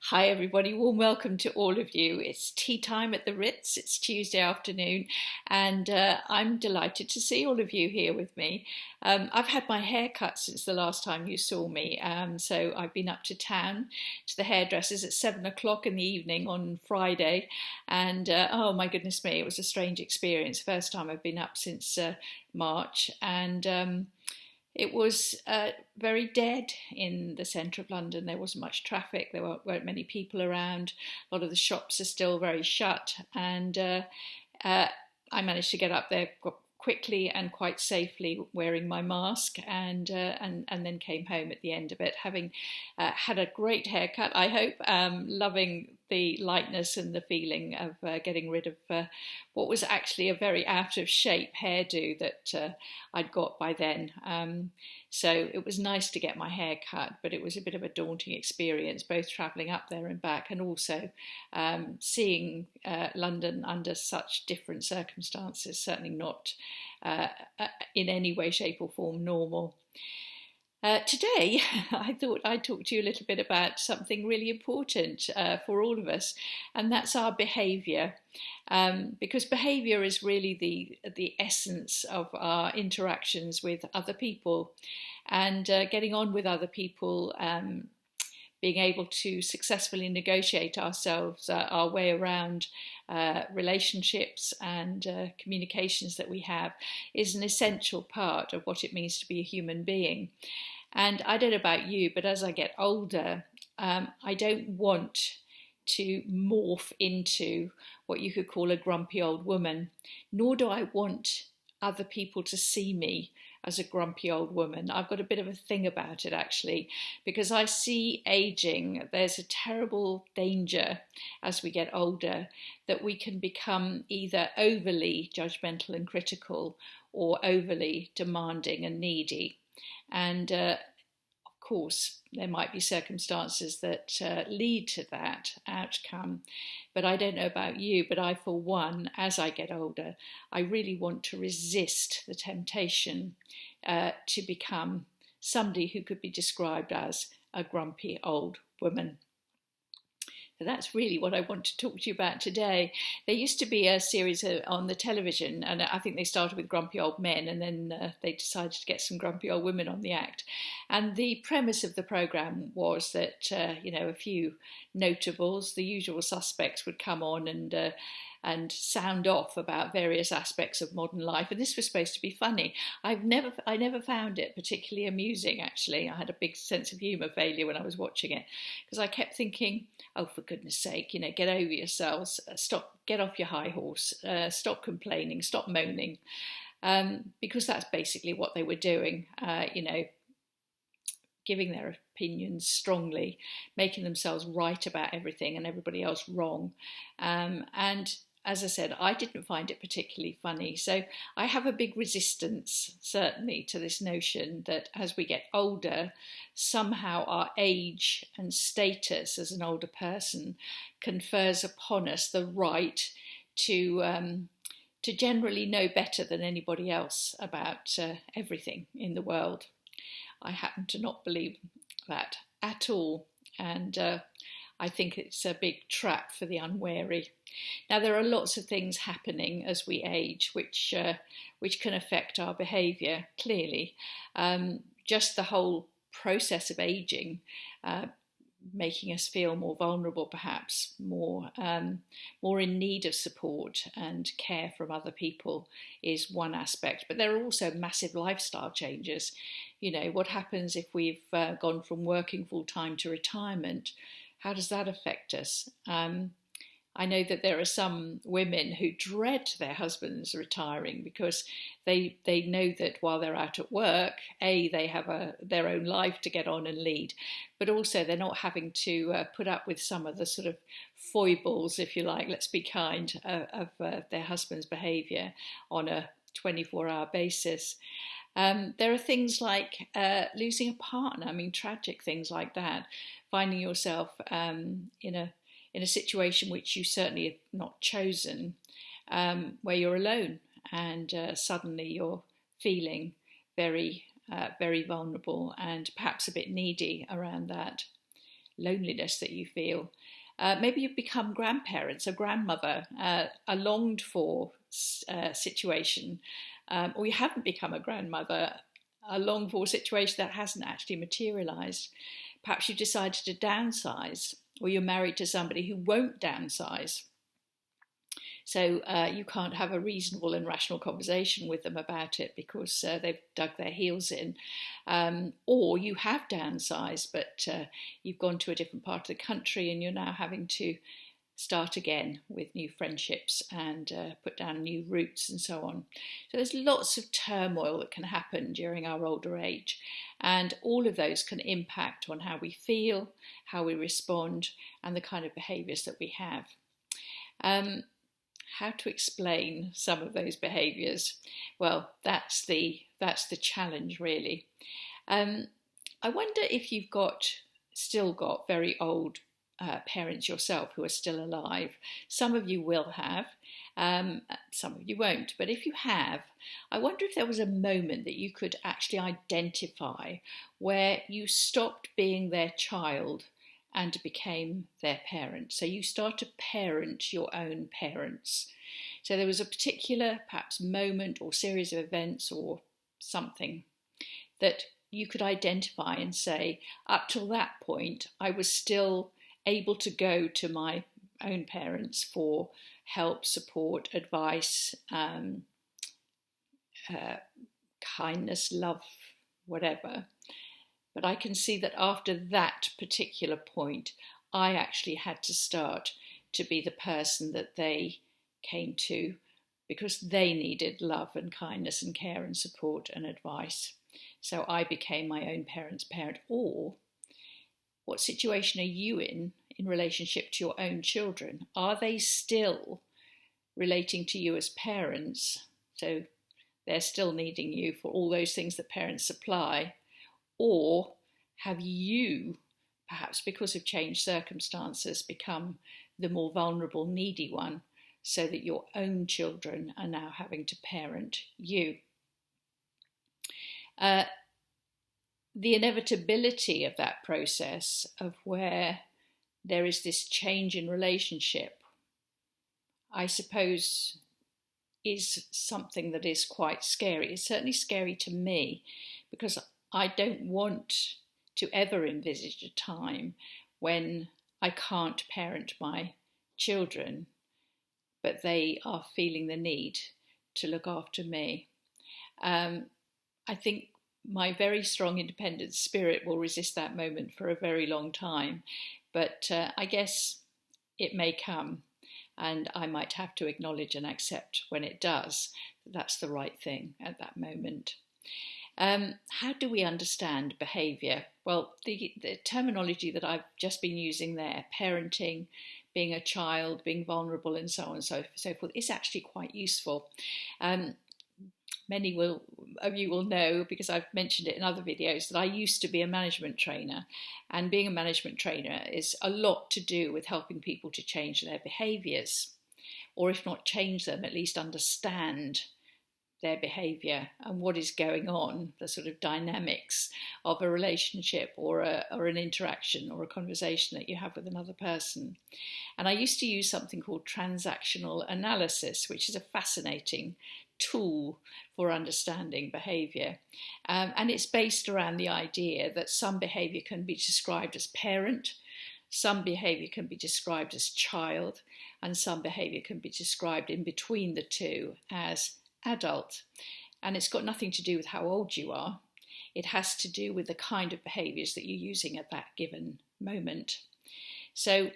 Hi everybody, warm welcome to all of you. It's tea time at the Ritz. It's Tuesday afternoon and I'm delighted to see all of you here with me. I've had my hair cut since the last time you saw me, so I've been up to town to the hairdressers at 7 o'clock in the evening on Friday, and oh my goodness me, it was a strange experience. First time I've been up since March, and it was very dead in the centre of London. There wasn't much traffic, there weren't many people around, a lot of the shops are still very shut, and I managed to get up there quickly and quite safely wearing my mask, and then came home at the end of it, having had a great haircut, I hope, loving the lightness and the feeling of getting rid of what was actually a very out of shape hairdo that I'd got by then. So it was nice to get my hair cut, but it was a bit of a daunting experience, both travelling up there and back, and also seeing London under such different circumstances, certainly not in any way, shape or form normal. Today, I thought I'd talk to you a little bit about something really important for all of us, and that's our behaviour. Because behaviour is really the essence of our interactions with other people, and getting on with other people, being able to successfully negotiate ourselves, our way around relationships and communications that we have, is an essential part of what it means to be a human being. And I don't know about you, but as I get older, I don't want to morph into what you could call a grumpy old woman, nor do I want other people to see me as a grumpy old woman. I've got a bit of a thing about it, actually, because I see aging. There's a terrible danger as we get older that we can become either overly judgmental and critical or overly demanding and needy. And of course, there might be circumstances that lead to that outcome. But I don't know about you, but I, for one, as I get older, I really want to resist the temptation to become somebody who could be described as a grumpy old woman. So that's really what I want to talk to you about today. There used to be a series on the television, and I think they started with grumpy old men, and then they decided to get some grumpy old women on the act. And the premise of the programme was that, a few notables, the usual suspects, would come on and sound off about various aspects of modern life. And this was supposed to be funny. I never found it particularly amusing, actually. I had a big sense of humour failure when I was watching it, because I kept thinking, oh, for goodness sake, get over yourselves, get off your high horse, stop complaining, stop moaning, because that's basically what they were doing, giving their opinions strongly, making themselves right about everything and everybody else wrong. And as I said, I didn't find it particularly funny. So I have a big resistance, certainly, to this notion that as we get older, somehow our age and status as an older person confers upon us the right to generally know better than anybody else about everything in the world. I happen to not believe that at all, and I think it's a big trap for the unwary. Now, there are lots of things happening as we age which can affect our behaviour, clearly. Just the whole process of ageing, making us feel more vulnerable, perhaps more in need of support and care from other people, is one aspect. But there are also massive lifestyle changes. What happens if we've gone from working full time to retirement? How does that affect us? I know that there are some women who dread their husbands retiring because they know that while they're out at work, they have their own life to get on and lead, but also they're not having to put up with some of the sort of foibles, if you like, let's be kind, of their husband's behaviour on a 24-hour basis. There are things like losing a partner, tragic things like that, finding yourself in a situation which you certainly have not chosen, where you're alone and suddenly you're feeling very, very vulnerable and perhaps a bit needy around that. loneliness that you feel. Maybe you've become grandparents, a grandmother, a longed for situation, or you haven't become a grandmother, a longed for situation that hasn't actually materialised. Perhaps you've decided to downsize, or you're married to somebody who won't downsize. So you can't have a reasonable and rational conversation with them about it because they've dug their heels in. Or you have downsized, but you've gone to a different part of the country and you're now having to start again with new friendships and put down new roots and so on. So there's lots of turmoil that can happen during our older age, and all of those can impact on how we feel, how we respond, and the kind of behaviours that we have. How to explain some of those behaviours? Well, that's the challenge, really. I wonder if you've still got very old parents yourself who are still alive. Some of you will have, some of you won't. But if you have, I wonder if there was a moment that you could actually identify where you stopped being their child and became their parent. So you start to parent your own parents. So there was a particular, perhaps, moment or series of events or something that you could identify and say, up till that point, I was still able to go to my own parents for help, support, advice, kindness, love, whatever. But I can see that after that particular point, I actually had to start to be the person that they came to because they needed love and kindness and care and support and advice. So I became my own parent's parent. Or what situation are you in relationship to your own children? Are they still relating to you as parents? So they're still needing you for all those things that parents supply. Or have you, perhaps because of changed circumstances, become the more vulnerable, needy one, so that your own children are now having to parent you? The inevitability of that process of where there is this change in relationship, I suppose, is something that is quite scary. It's certainly scary to me because I don't want to ever envisage a time when I can't parent my children, but they are feeling the need to look after me. I think my very strong independent spirit will resist that moment for a very long time, but I guess it may come, and I might have to acknowledge and accept when it does that that's the right thing at that moment. How do we understand behaviour? Well, the terminology that I've just been using there, parenting, being a child, being vulnerable, and so on and so forth, is actually quite useful. Many of you will know, because I've mentioned it in other videos, that I used to be a management trainer, and being a management trainer is a lot to do with helping people to change their behaviours, or if not change them, at least understand their behaviour and what is going on, the sort of dynamics of a relationship or an interaction or a conversation that you have with another person. And I used to use something called transactional analysis, which is a fascinating tool for understanding behaviour. And it's based around the idea that some behaviour can be described as parent, some behaviour can be described as child, and some behaviour can be described in between the two as adult. And it's got nothing to do with how old you are. It has to do with the kind of behaviours that you're using at that given moment. So,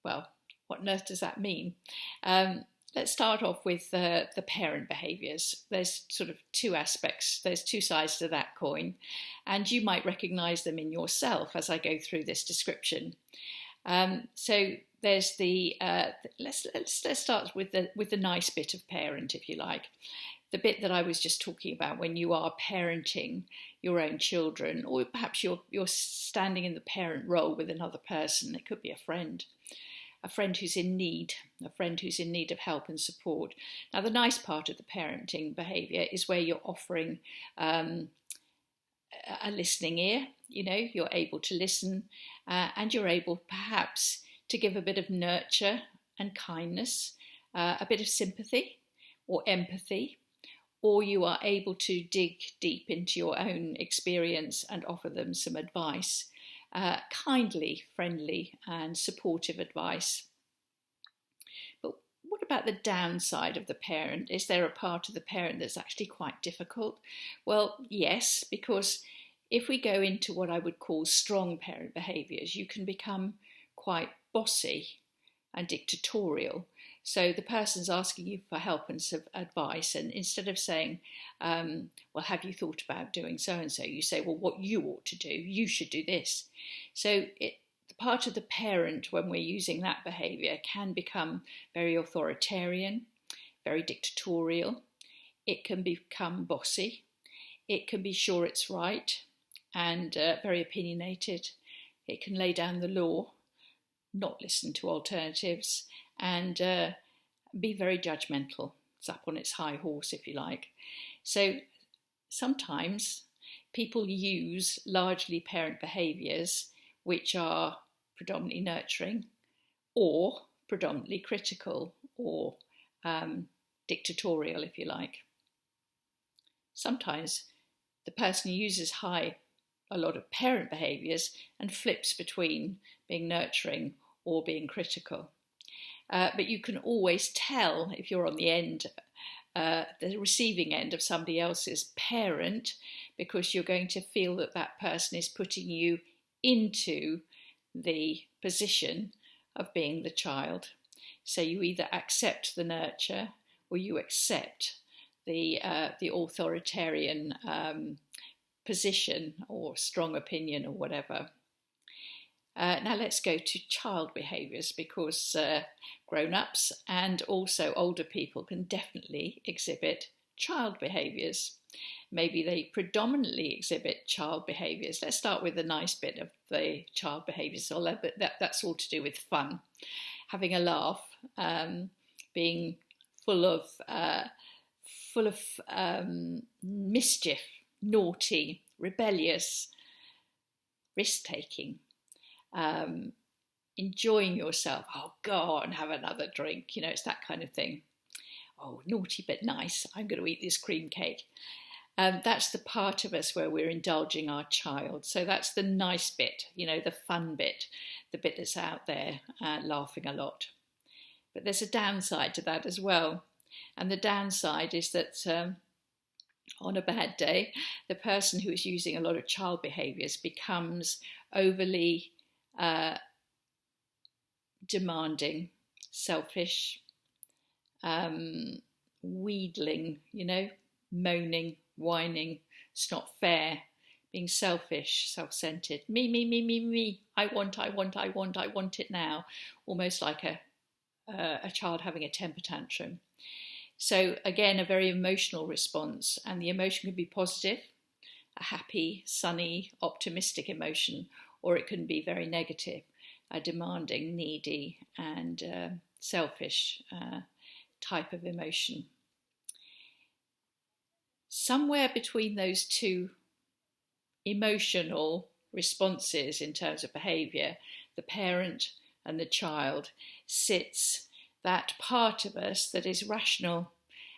well, what on earth does that mean? Let's start off with the parent behaviours. There's sort of two aspects. There's two sides to that coin, and you might recognise them in yourself as I go through this description. So there's the let's start with the nice bit of parent, if you like. The bit that I was just talking about when you are parenting your own children, or perhaps you're standing in the parent role with another person. It could be a friend who's in need, a friend who's in need of help and support. Now, the nice part of the parenting behaviour is where you're offering a listening ear. you're able to listen, and you're able perhaps to give a bit of nurture and kindness, a bit of sympathy or empathy, or you are able to dig deep into your own experience and offer them some advice, kindly, friendly and supportive advice. But what about the downside of the parent? Is there a part of the parent that's actually quite difficult? Well, yes, because if we go into what I would call strong parent behaviours, you can become quite bossy and dictatorial. So the person's asking you for help and some advice, and instead of saying, well, have you thought about doing so and so, you say, well, what you ought to do, you should do this. So the part of the parent, when we're using that behaviour, can become very authoritarian, very dictatorial. It can become bossy. It can be sure it's right and very opinionated. It can lay down the law, not listen to alternatives, and be very judgmental. It's up on its high horse, if you like. So sometimes people use largely parent behaviours which are predominantly nurturing or predominantly critical or dictatorial, if you like. Sometimes the person uses a lot of parent behaviours and flips between being nurturing or being critical. But you can always tell if you're on the receiving end of somebody else's parent, because you're going to feel that that person is putting you into the position of being the child. So you either accept the nurture or you accept the authoritarian position or strong opinion or whatever. Now let's go to child behaviours, because grown-ups and also older people can definitely exhibit child behaviours. Maybe they predominantly exhibit child behaviours. Let's start with the nice bit of the child behaviours. That's all to do with fun, having a laugh, being full of mischief, naughty, rebellious, risk-taking. Enjoying yourself. Oh, go on, have another drink. It's that kind of thing. Oh, naughty but nice. I'm going to eat this cream cake. That's the part of us where we're indulging our child. So that's the nice bit, the fun bit, the bit that's out there, laughing a lot. But there's a downside to that as well. And the downside is that on a bad day, the person who is using a lot of child behaviours becomes overly demanding, selfish, wheedling, moaning, whining. It's not fair, being selfish, self-centered. Me. I want it now. Almost like a child having a temper tantrum. So again, a very emotional response, and the emotion can be positive, a happy, sunny, optimistic emotion, or it can be very negative, a demanding, needy and selfish type of emotion. Somewhere between those two emotional responses in terms of behaviour, the parent and the child, sits that part of us that is rational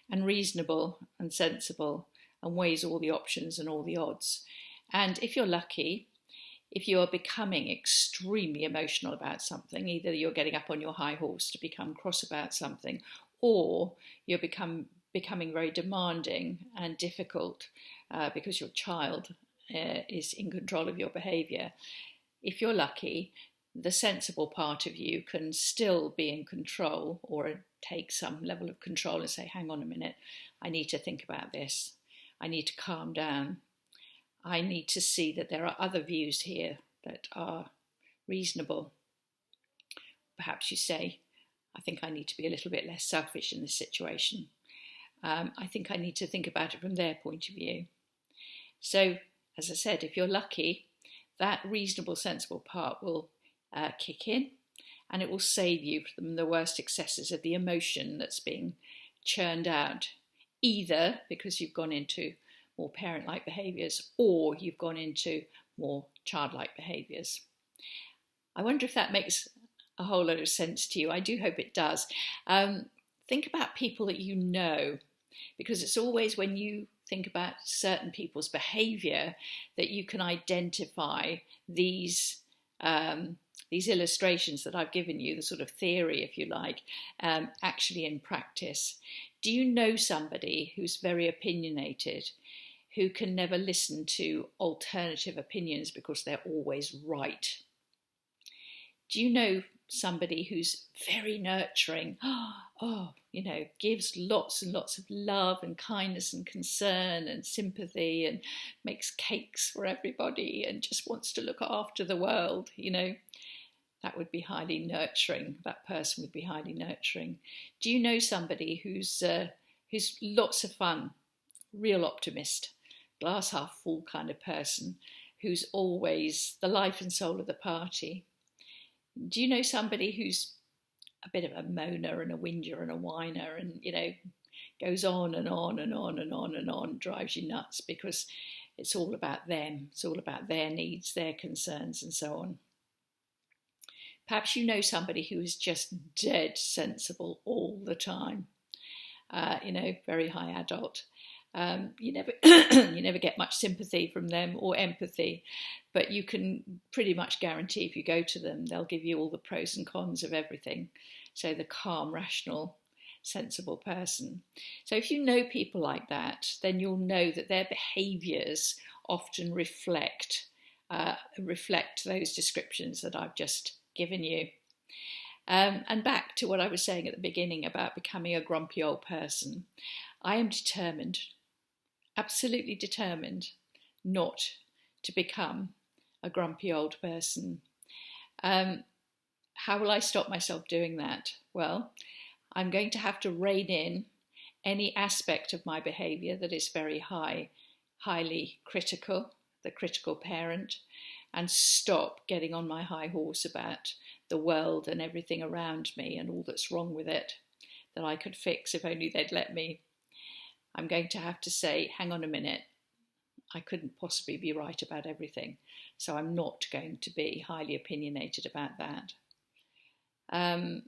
and reasonable and sensible and weighs all the options and all the odds. And if you're lucky, if you are becoming extremely emotional about something, either you're getting up on your high horse to become cross about something, or you're becoming very demanding and difficult because your child is in control of your behaviour. If you're lucky, the sensible part of you can still be in control, or take some level of control and say, hang on a minute, I need to think about this. I need to calm down. I need to see that there are other views here that are reasonable. Perhaps you say, I think I need to be a little bit less selfish in this situation. I think I need to think about it from their point of view. So, as I said, if you're lucky, that reasonable, sensible part will kick in, and it will save you from the worst excesses of the emotion that's being churned out, either because you've gone into more parent-like behaviours or you've gone into more childlike behaviours. I wonder if that makes a whole lot of sense to you. I do hope it does. Think about people that you know, because it's always when you think about certain people's behaviour that you can identify these illustrations that I've given you, the sort of theory, if you like, actually in practice. Do you know somebody who's very opinionated, who can never listen to alternative opinions because they're always right? Do you know somebody who's very nurturing, gives lots and lots of love and kindness and concern and sympathy and makes cakes for everybody and just wants to look after the world, That would be highly nurturing. That person would be highly nurturing. Do you know somebody who's lots of fun, real optimist, glass half full kind of person, who's always the life and soul of the party? Do you know somebody who's a bit of a moaner and a whinger and a whiner and, goes on and on and on and on and on, drives you nuts because it's all about them. It's all about their needs, their concerns and so on. Perhaps you know somebody who is just dead sensible all the time, very high adult. You never get much sympathy from them or empathy, but you can pretty much guarantee if you go to them, they'll give you all the pros and cons of everything. So the calm, rational, sensible person. So if you know people like that, then you'll know that their behaviours often reflect those descriptions that I've just given you. And back to what I was saying at the beginning about becoming a grumpy old person. I am determined, absolutely determined, not to become a grumpy old person. How will I stop myself doing that? Well, I'm going to have to rein in any aspect of my behaviour that is very highly critical, the critical parent, and stop getting on my high horse about the world and everything around me and all that's wrong with it that I could fix if only they'd let me. I'm going to have to say, hang on a minute, I couldn't possibly be right about everything, so I'm not going to be highly opinionated about that. I'm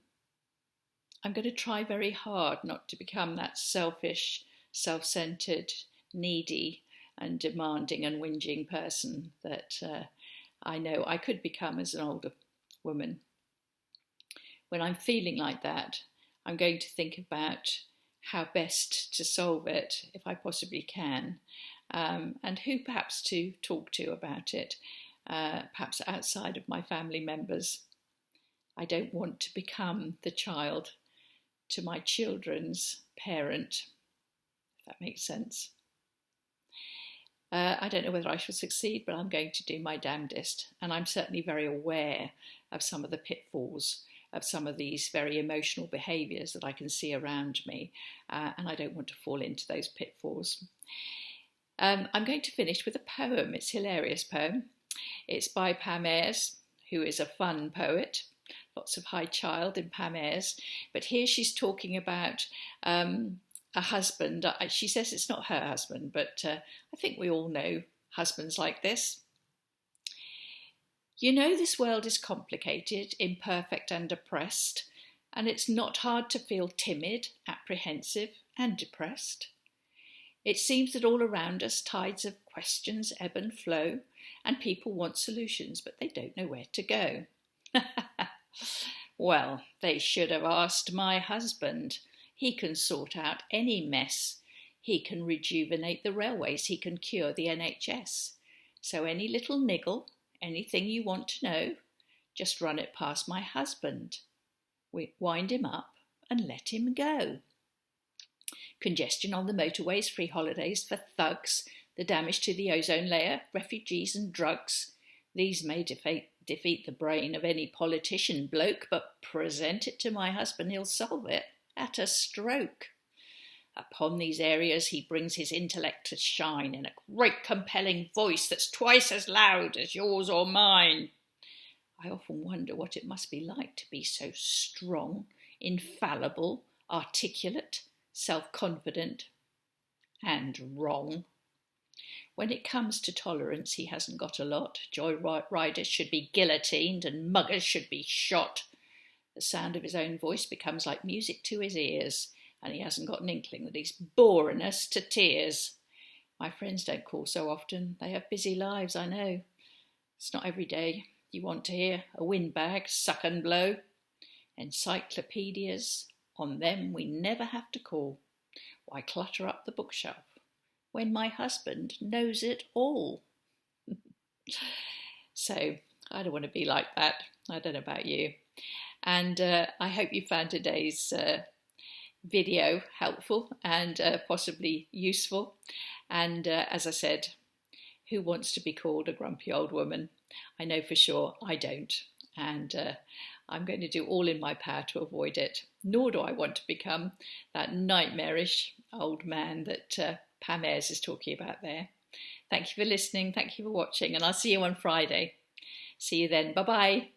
going to try very hard not to become that selfish, self-centred, needy and demanding and whinging person that I know I could become as an older woman. When I'm feeling like that, I'm going to think about how best to solve it, if I possibly can, and who perhaps to talk to about it, perhaps outside of my family members. I don't want to become the child to my children's parent, if that makes sense. I don't know whether I shall succeed, but I'm going to do my damnedest. And I'm certainly very aware of some of the pitfalls of some of these very emotional behaviours that I can see around me. And I don't want to fall into those pitfalls. I'm going to finish with a poem. It's a hilarious poem. It's by Pam Ayres, who is a fun poet. Lots of high child in Pam Ayres. But here she's talking about a husband. She says it's not her husband, but I think we all know husbands like this. You know, this world is complicated, imperfect and oppressed, and it's not hard to feel timid, apprehensive and depressed. It seems that all around us tides of questions ebb and flow, and people want solutions, but they don't know where to go. Well, they should have asked my husband. He can sort out any mess. He can rejuvenate the railways. He can cure the NHS. So any little niggle, anything you want to know, just run it past my husband. We wind him up and let him go. Congestion on the motorways, free holidays for thugs, the damage to the ozone layer, refugees and drugs. These may defeat the brain of any politician bloke, but present it to my husband, he'll solve it at a stroke. Upon these areas he brings his intellect to shine in a great compelling voice that's twice as loud as yours or mine. I often wonder what it must be like to be so strong, infallible, articulate, self-confident, and wrong. When it comes to tolerance, he hasn't got a lot. Joyriders should be guillotined and muggers should be shot. The sound of his own voice becomes like music to his ears, and he hasn't got an inkling that he's boring us to tears. My friends don't call so often. They have busy lives, I know. It's not every day you want to hear a windbag suck and blow. Encyclopedias, on them we never have to call. Why clutter up the bookshelf when my husband knows it all? So I don't want to be like that. I don't know about you. And I hope you found today's video helpful and possibly useful. And as I said, who wants to be called a grumpy old woman? I know for sure I don't. And I'm going to do all in my power to avoid it. Nor do I want to become that nightmarish old man that Pam Ayres is talking about there. Thank you for listening. Thank you for watching. And I'll see you on Friday. See you then. Bye-bye.